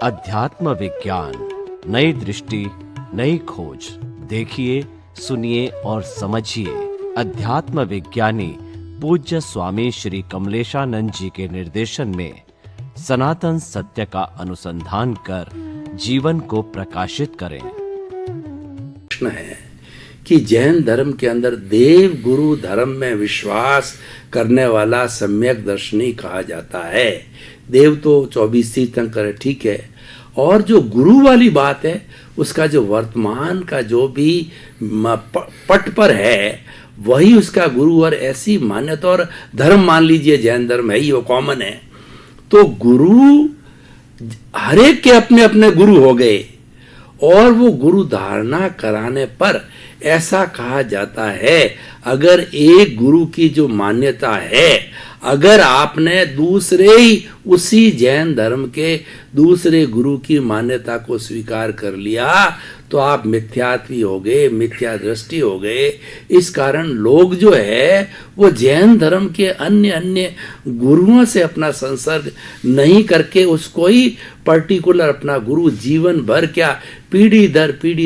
अध्यात्म विज्ञान, नई दृष्टि, नई खोज। देखिए, सुनिए और समझिए। अध्यात्म विज्ञानी पूज्य स्वामी श्री कमलेशानंद जी के निर्देशन में सनातन सत्य का अनुसंधान कर जीवन को प्रकाशित करें। प्रश्न है कि जैन धर्म के अंदर देव गुरु धर्म में विश्वास करने वाला सम्यक दर्शनी कहा जाता है। देव तो 24 तीर्थंकर है, ठीक है, और जो गुरु वाली बात है उसका जो वर्तमान का जो भी पट पर है वही उसका गुरु, और ऐसी मान्यता और धर्म मान लीजिए जैन धर्म है ही, वो कॉमन है। तो गुरु हर एक के अपने अपने गुरु हो गए, और वो गुरु धारणा कराने पर ऐसा कहा जाता है, अगर एक गुरु की जो मान्यता है, अगर आपने दूसरे ही उसी जैन धर्म के दूसरे गुरु की मान्यता को स्वीकार कर लिया तो आप मिथ्यात्वी हो गए, मिथ्या दृष्टि हो गए। इस कारण लोग जो है वो जैन धर्म के अन्य अन्य गुरुओं से अपना संसर्ग नहीं करके उसको ही पर्टिकुलर अपना गुरु जीवन भर क्या पीढ़ी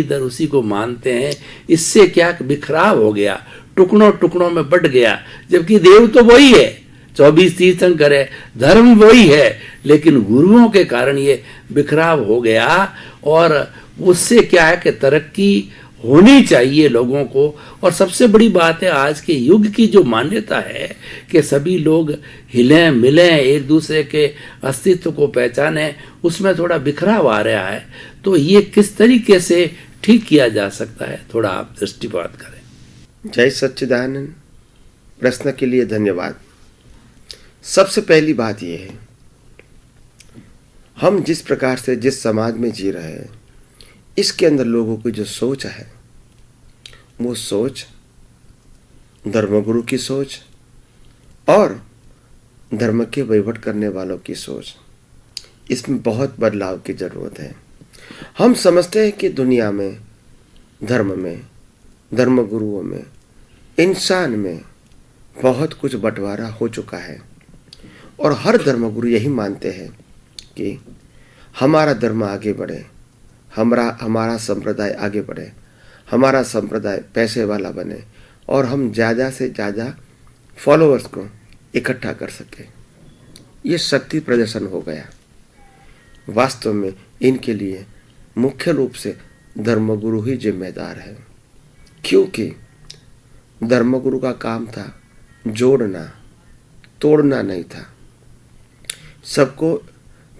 दर उसी को मानते हैं। इससे क्या बिखराव हो गया, टुकड़ों टुकड़ों में बट गया, जबकि देव तो वही है, 24 तीर्थंकर है, धर्म वही है, लेकिन गुरुओं के कारण ये बिखराव हो गया। और उससे क्या है कि तरक्की होनी चाहिए लोगों को। और सबसे बड़ी बात है आज के युग की जो मान्यता है कि सभी लोग हिलें मिलें, एक दूसरे के अस्तित्व को पहचानें, उसमें थोड़ा बिखराव आ रहा है। तो ये किस तरीके से ठीक किया जा सकता है, थोड़ा आप दृष्टिपात करें। जय सच्चिदानंद। प्रश्न के लिए धन्यवाद। सबसे पहली बात यह है, हम जिस प्रकार से जिस समाज में जी रहे हैं इसके अंदर लोगों की जो सोच है वो सोच धर्मगुरु की सोच और धर्म के वहीवट करने वालों की सोच, इसमें बहुत बदलाव की जरूरत है। हम समझते हैं कि दुनिया में धर्म में, धर्मगुरुओं में, इंसान में बहुत कुछ बंटवारा हो चुका है, और हर धर्मगुरु यही मानते हैं कि हमारा धर्म आगे बढ़े, हमारा संप्रदाय आगे बढ़े, हमारा संप्रदाय पैसे वाला बने और हम ज़्यादा से ज़्यादा फॉलोअर्स को इकट्ठा कर सके। ये शक्ति प्रदर्शन हो गया। वास्तव में इनके लिए मुख्य रूप से धर्मगुरु ही जिम्मेदार है, क्योंकि धर्मगुरु का काम था जोड़ना, तोड़ना नहीं था। सबको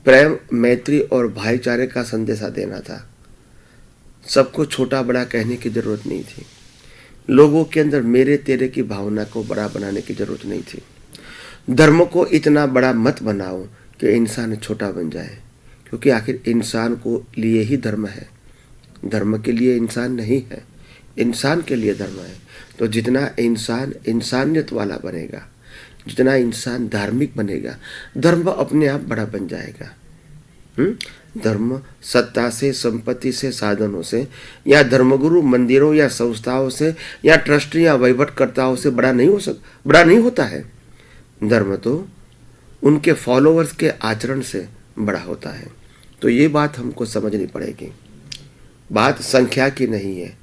प्रेम, मैत्री और भाईचारे का संदेशा देना था। सबको छोटा बड़ा कहने की जरूरत नहीं थी। लोगों के अंदर मेरे तेरे की भावना को बड़ा बनाने की जरूरत नहीं थी। धर्म को इतना बड़ा मत बनाओ कि इंसान छोटा बन जाए, क्योंकि आखिर इंसान को लिए ही धर्म है, धर्म के लिए इंसान नहीं है, इंसान के लिए धर्म है। तो जितना इंसान इंसानियत वाला बनेगा, जितना इंसान धार्मिक बनेगा, धर्म अपने आप बड़ा बन जाएगा। धर्म सत्ता से, संपत्ति से, साधनों से, या धर्मगुरु मंदिरों या संस्थाओं से या ट्रस्ट या वहीवटकर्ताओं से बड़ा नहीं होता है। धर्म तो उनके फॉलोअर्स के आचरण से बड़ा होता है। तो ये बात हमको समझनी पड़ेगी। बात संख्या की नहीं है,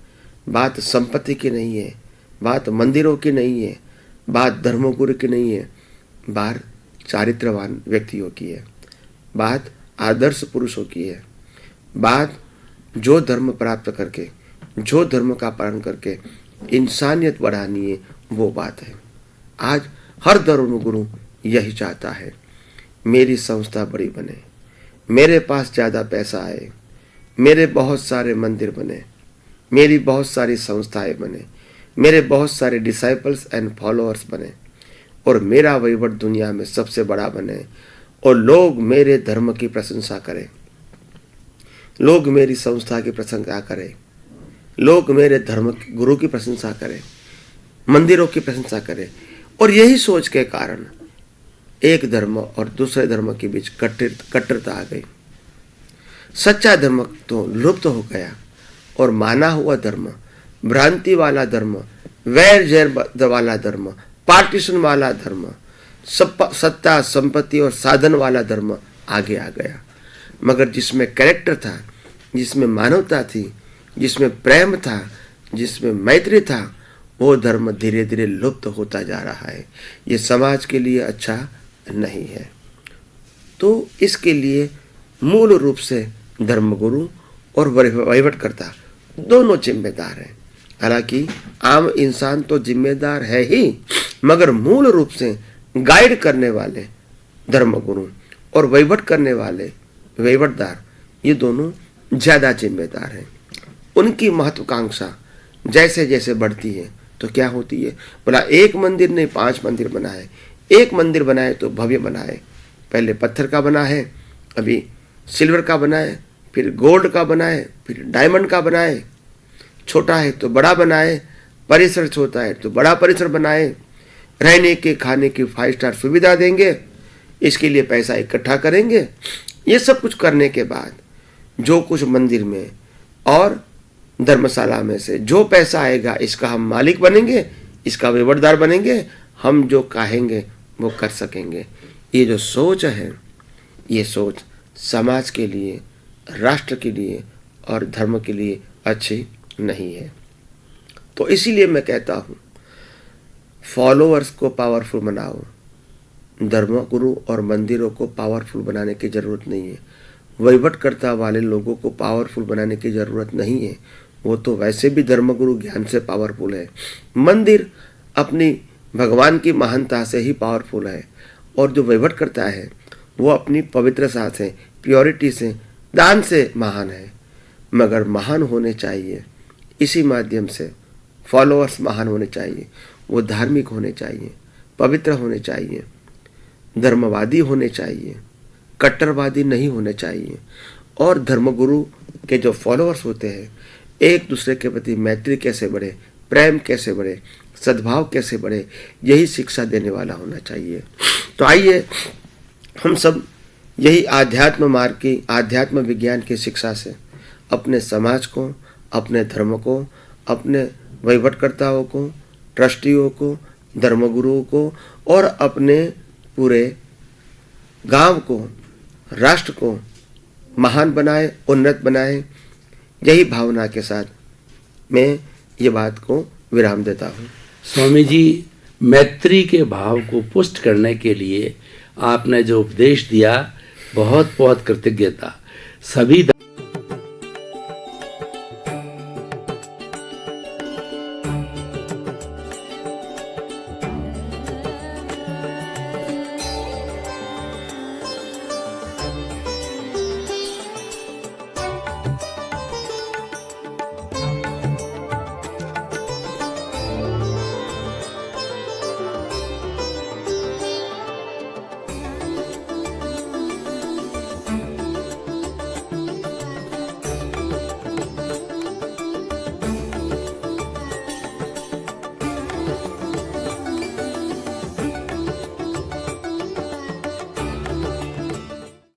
बात संपत्ति की नहीं है, बात मंदिरों की नहीं है, बात धर्मगुरु की नहीं है, बात चारित्रवान व्यक्तियों की है, बात आदर्श पुरुषों की है, बात जो धर्म प्राप्त करके, जो धर्म का पालन करके इंसानियत बढ़ानी है, वो बात है। आज हर धर्मगुरु यही चाहता है, मेरी संस्था बड़ी बने, मेरे पास ज़्यादा पैसा आए, मेरे बहुत सारे मंदिर बने, मेरी बहुत सारी संस्थाएं बने, मेरे बहुत सारे डिसाइपल्स एंड फॉलोअर्स बने, और मेरा वहीवट दुनिया में सबसे बड़ा बने, और लोग मेरे धर्म की प्रशंसा करें, लोग मेरी संस्था की प्रशंसा करें, लोग मेरे धर्म गुरु की प्रशंसा करें, मंदिरों की प्रशंसा करें। और यही सोच के कारण एक धर्म और दूसरे धर्म के बीच कट्टरता आ गई। सच्चा धर्म तो लुप्त हो गया, और माना हुआ धर्म, भ्रांति वाला धर्म, वैर जैर वाला धर्म, पार्टीशन वाला धर्म, सत्ता, संपत्ति और साधन वाला धर्म आगे आ गया। मगर जिसमें कैरेक्टर था, जिसमें मानवता थी, जिसमें प्रेम था, जिसमें मैत्री था, वो धर्म धीरे धीरे लुप्त होता जा रहा है। ये समाज के लिए अच्छा नहीं है। तो इसके लिए मूल रूप से धर्मगुरु और वहीवटकर्ता दोनों जिम्मेदार हैं। हालांकि आम इंसान तो जिम्मेदार है ही, मगर मूल रूप से गाइड करने वाले धर्मगुरु और वहीवट करने वाले वहीवटदार, ये दोनों ज़्यादा जिम्मेदार हैं। उनकी महत्वाकांक्षा जैसे जैसे बढ़ती है तो क्या होती है, बोला एक मंदिर नहीं 5 मंदिर बनाए, एक मंदिर बनाए तो भव्य बनाए। पहले पत्थर का बना है, अभी सिल्वर का बनाए, फिर गोल्ड का बनाए, फिर डायमंड का बनाए, छोटा है तो बड़ा बनाए, परिसर छोटा है तो बड़ा परिसर बनाए, रहने के खाने की 5 स्टार सुविधा देंगे, इसके लिए पैसा इकट्ठा करेंगे। ये सब कुछ करने के बाद जो कुछ मंदिर में और धर्मशाला में से जो पैसा आएगा, इसका हम मालिक बनेंगे, इसका वहीवटदार बनेंगे, हम जो कहेंगे वो कर सकेंगे। ये जो सोच है, ये सोच समाज के लिए, राष्ट्र के लिए और धर्म के लिए अच्छी नहीं है। तो इसीलिए मैं कहता हूँ, फॉलोअर्स को पावरफुल बनाओ, धर्मगुरु और मंदिरों को पावरफुल बनाने की ज़रूरत नहीं है। वहीवटकर्ता वाले लोगों को पावरफुल बनाने की ज़रूरत नहीं है, वो तो वैसे भी धर्मगुरु ज्ञान से पावरफुल है। मंदिर अपनी भगवान की महानता से ही पावरफुल है, और जो वहीवट करता है वो अपनी पवित्रता से, प्योरिटी से, दान से महान है। मगर महान होने चाहिए इसी माध्यम से, फॉलोअर्स महान होने चाहिए, वो धार्मिक होने चाहिए, पवित्र होने चाहिए, धर्मवादी होने चाहिए, कट्टरवादी नहीं होने चाहिए। और धर्मगुरु के जो फॉलोअर्स होते हैं, एक दूसरे के प्रति मैत्री कैसे बढ़े, प्रेम कैसे बढ़े, सद्भाव कैसे बढ़े, यही शिक्षा देने वाला होना चाहिए। तो आइए हम सब यही आध्यात्म मार्ग की, आध्यात्म विज्ञान की शिक्षा से अपने समाज को, अपने धर्म को, अपने वहीवटकर्ताओं को, ट्रस्टियों को, धर्मगुरुओं को और अपने पूरे गांव को, राष्ट्र को महान बनाए, उन्नत बनाए। यही भावना के साथ मैं ये बात को विराम देता हूँ। स्वामी जी, मैत्री के भाव को पुष्ट करने के लिए आपने जो उपदेश दिया, बहुत बहुत कृतज्ञता। सभी